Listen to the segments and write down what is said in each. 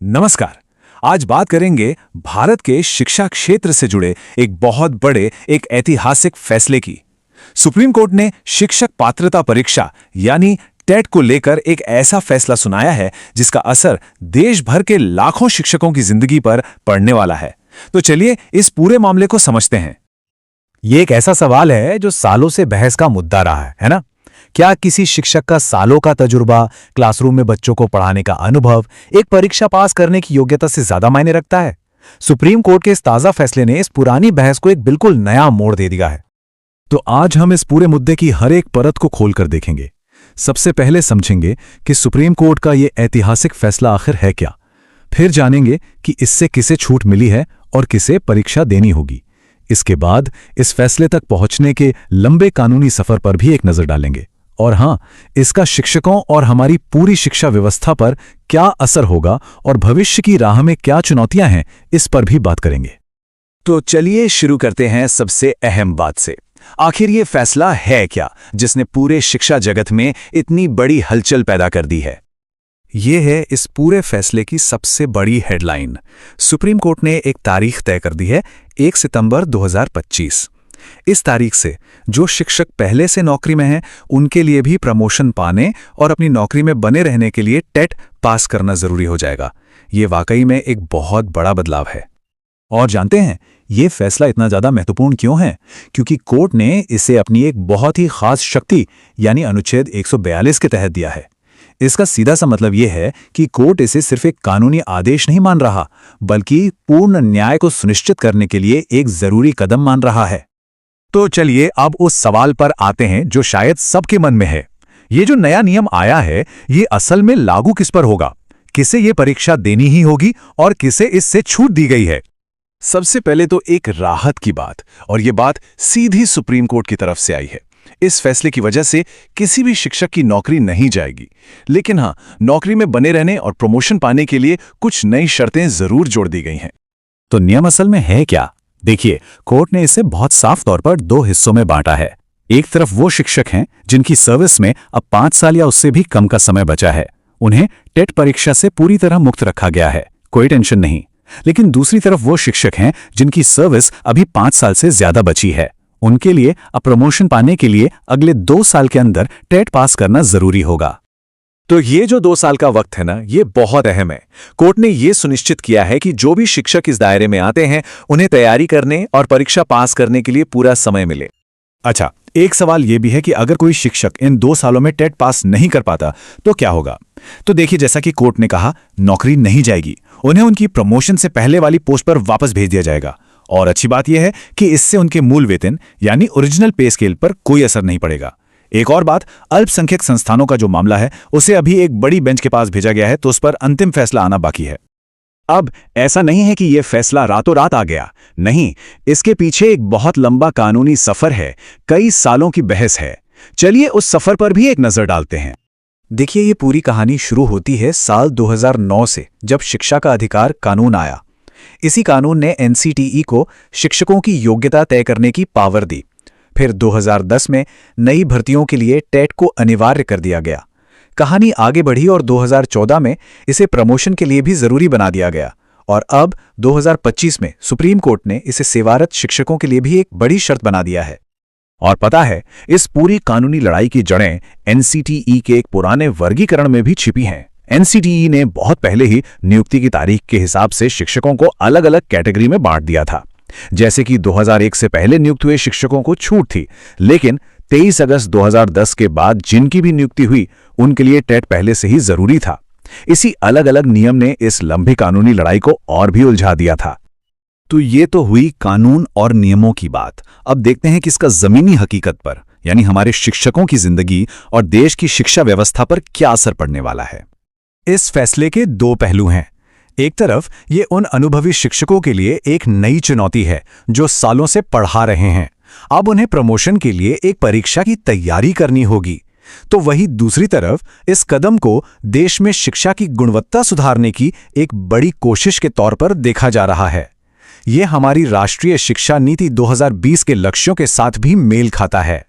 नमस्कार। आज बात करेंगे भारत के शिक्षा क्षेत्र से जुड़े एक बहुत बड़े एक ऐतिहासिक फैसले की। सुप्रीम कोर्ट ने शिक्षक पात्रता परीक्षा यानी टेट को लेकर एक ऐसा फैसला सुनाया है जिसका असर देश भर के लाखों शिक्षकों की जिंदगी पर पड़ने वाला है। तो चलिए इस पूरे मामले को समझते हैं। ये एक ऐसा सवाल है जो सालों से बहस का मुद्दा रहा है ना? क्या किसी शिक्षक का सालों का तजुर्बा, क्लासरूम में बच्चों को पढ़ाने का अनुभव एक परीक्षा पास करने की योग्यता से ज्यादा मायने रखता है? सुप्रीम कोर्ट के इस ताजा फैसले ने इस पुरानी बहस को एक बिल्कुल नया मोड़ दे दिया है। तो आज हम इस पूरे मुद्दे की हर एक परत को खोलकर देखेंगे। सबसे पहले समझेंगे कि सुप्रीम कोर्ट का ये ऐतिहासिक फैसला आखिर है क्या। फिर जानेंगे कि इससे किसे छूट मिली है और किसे परीक्षा देनी होगी। इसके बाद इस फैसले तक पहुंचने के लंबे कानूनी सफर पर भी एक नजर डालेंगे। और हाँ, इसका शिक्षकों और हमारी पूरी शिक्षा व्यवस्था पर क्या असर होगा और भविष्य की राह में क्या चुनौतियां हैं, इस पर भी बात करेंगे। तो चलिए शुरू करते हैं सबसे अहम बात से। आखिर ये फैसला है क्या जिसने पूरे शिक्षा जगत में इतनी बड़ी हलचल पैदा कर दी है? ये है इस पूरे फैसले की सबसे बड़ी हेडलाइन। सुप्रीम कोर्ट ने एक तारीख तय कर दी है, 1 सितंबर 2025। इस तारीख से जो शिक्षक पहले से नौकरी में हैं, उनके लिए भी प्रमोशन पाने और अपनी नौकरी में बने रहने के लिए टेट पास करना जरूरी हो जाएगा। ये वाकई में एक बहुत बड़ा बदलाव है। और जानते हैं ये फैसला इतना ज्यादा महत्वपूर्ण क्यों है? क्योंकि कोर्ट ने इसे अपनी एक बहुत ही खास शक्ति यानी अनुच्छेद 142 के तहत दिया है। इसका सीधा सा मतलब यह है कि कोर्ट इसे सिर्फ एक कानूनी आदेश नहीं मान रहा, बल्कि पूर्ण न्याय को सुनिश्चित करने के लिए एक जरूरी कदम मान रहा है। तो चलिए अब उस सवाल पर आते हैं जो शायद सबके मन में है। ये जो नया नियम आया है, ये असल में लागू किस पर होगा? किसे ये परीक्षा देनी ही होगी और किसे इससे छूट दी गई है? सबसे पहले तो एक राहत की बात, और ये बात सीधी सुप्रीम कोर्ट की तरफ से आई है। इस फैसले की वजह से किसी भी शिक्षक की नौकरी नहीं जाएगी, लेकिन हाँ, नौकरी में बने रहने और प्रमोशन पाने के लिए कुछ नई शर्तें जरूर जोड़ दी गई हैं। तो नियम असल में है क्या? देखिए, कोर्ट ने इसे बहुत साफ तौर पर 2 हिस्सों में बांटा है। एक तरफ वो शिक्षक हैं जिनकी सर्विस में अब 5 साल या उससे भी कम का समय बचा है। उन्हें टेट परीक्षा से पूरी तरह मुक्त रखा गया है, कोई टेंशन नहीं। लेकिन दूसरी तरफ वो शिक्षक हैं जिनकी सर्विस अभी 5 साल से ज्यादा बची है। उनके लिए अब प्रमोशन पाने के लिए अगले 2 साल के अंदर टेट पास करना जरूरी होगा। तो ये जो 2 साल का वक्त है ना, ये बहुत अहम है। कोर्ट ने ये सुनिश्चित किया है कि जो भी शिक्षक इस दायरे में आते हैं, उन्हें तैयारी करने और परीक्षा पास करने के लिए पूरा समय मिले। अच्छा, एक सवाल ये भी है कि अगर कोई शिक्षक इन 2 सालों में टेट पास नहीं कर पाता तो क्या होगा? तो देखिए, जैसा कि कोर्ट ने कहा, नौकरी नहीं जाएगी, उन्हें उनकी प्रमोशन से पहले वाली पोस्ट पर वापस भेज दिया जाएगा। और अच्छी बात यह है कि इससे उनके मूल वेतन यानी ओरिजिनल पे स्केल पर कोई असर नहीं पड़ेगा। एक और बात, अल्पसंख्यक संस्थानों का जो मामला है, उसे अभी एक बड़ी बेंच के पास भेजा गया है, तो उस पर अंतिम फैसला आना बाकी है। अब ऐसा नहीं है कि यह फैसला रातों रात आ गया, नहीं, इसके पीछे एक बहुत लंबा कानूनी सफर है, कई सालों की बहस है। चलिए उस सफर पर भी एक नजर डालते हैं। देखिए, ये पूरी कहानी शुरू होती है साल 2009 से, जब शिक्षा का अधिकार कानून आया। इसी कानून ने एनसीटीई को शिक्षकों की योग्यता तय करने की पावर दी। फिर 2010 में नई भर्तियों के लिए टेट को अनिवार्य कर दिया गया। कहानी आगे बढ़ी और 2014 में इसे प्रमोशन के लिए भी जरूरी बना दिया गया। और अब 2025 में सुप्रीम कोर्ट ने इसे सेवारत शिक्षकों के लिए भी एक बड़ी शर्त बना दिया है। और पता है, इस पूरी कानूनी लड़ाई की जड़ें एनसीटीई के एक पुराने वर्गीकरण में भी छिपी हैं। एनसीटीई ने बहुत पहले ही नियुक्ति की तारीख के हिसाब से शिक्षकों को अलग अलग कैटेगरी में बांट दिया था। जैसे कि 2001 से पहले नियुक्त हुए शिक्षकों को छूट थी, लेकिन 23 अगस्त 2010 के बाद जिनकी भी नियुक्ति हुई, उनके लिए टेट पहले से ही जरूरी था। इसी अलग अलग नियम ने इस लंबी कानूनी लड़ाई को और भी उलझा दिया था। तो ये तो हुई कानून और नियमों की बात। अब देखते हैं कि इसका जमीनी हकीकत पर, यानी हमारे शिक्षकों की जिंदगी और देश की शिक्षा व्यवस्था पर क्या असर पड़ने वाला है। इस फैसले के 2 पहलू हैं। एक तरफ ये उन अनुभवी शिक्षकों के लिए एक नई चुनौती है जो सालों से पढ़ा रहे हैं। अब उन्हें प्रमोशन के लिए एक परीक्षा की तैयारी करनी होगी। तो वही दूसरी तरफ इस कदम को देश में शिक्षा की गुणवत्ता सुधारने की एक बड़ी कोशिश के तौर पर देखा जा रहा है। ये हमारी राष्ट्रीय शिक्षा नीति 2020 के लक्ष्यों के साथ भी मेल खाता है।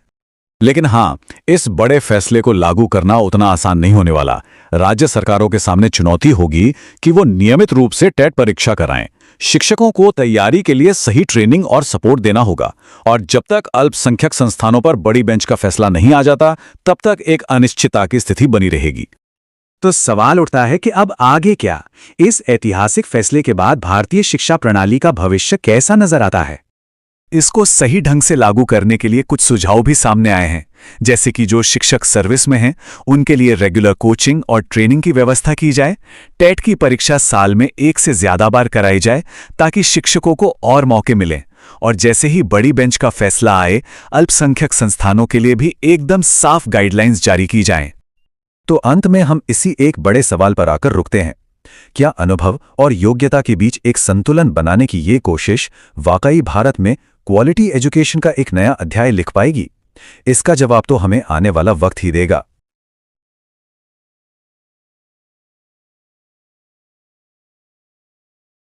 लेकिन हाँ, इस बड़े फैसले को लागू करना उतना आसान नहीं होने वाला। राज्य सरकारों के सामने चुनौती होगी कि वो नियमित रूप से टेट परीक्षा कराएं। शिक्षकों को तैयारी के लिए सही ट्रेनिंग और सपोर्ट देना होगा, और जब तक अल्पसंख्यक संस्थानों पर बड़ी बेंच का फैसला नहीं आ जाता, तब तक एक अनिश्चितता की स्थिति बनी रहेगी। तो सवाल उठता है कि अब आगे क्या? इस ऐतिहासिक फैसले के बाद भारतीय शिक्षा प्रणाली का भविष्य कैसा नजर आता है? इसको सही ढंग से लागू करने के लिए कुछ सुझाव भी सामने आए हैं, जैसे कि जो शिक्षक सर्विस में हैं उनके लिए रेगुलर कोचिंग और ट्रेनिंग की व्यवस्था की जाए। टेट की परीक्षा साल में 1 से ज्यादा बार कराई जाए ताकि शिक्षकों को और मौके मिलें। और जैसे ही बड़ी बेंच का फैसला आए, अल्पसंख्यक संस्थानों के लिए भी एकदम साफ गाइडलाइंस जारी की जाएं। तो अंत में हम इसी एक बड़े सवाल पर आकर रुकते हैं। क्या अनुभव और योग्यता के बीच एक संतुलन बनाने की ये कोशिश वाकई भारत में क्वालिटी एजुकेशन का एक नया अध्याय लिख पाएगी? इसका जवाब तो हमें आने वाला वक्त ही देगा।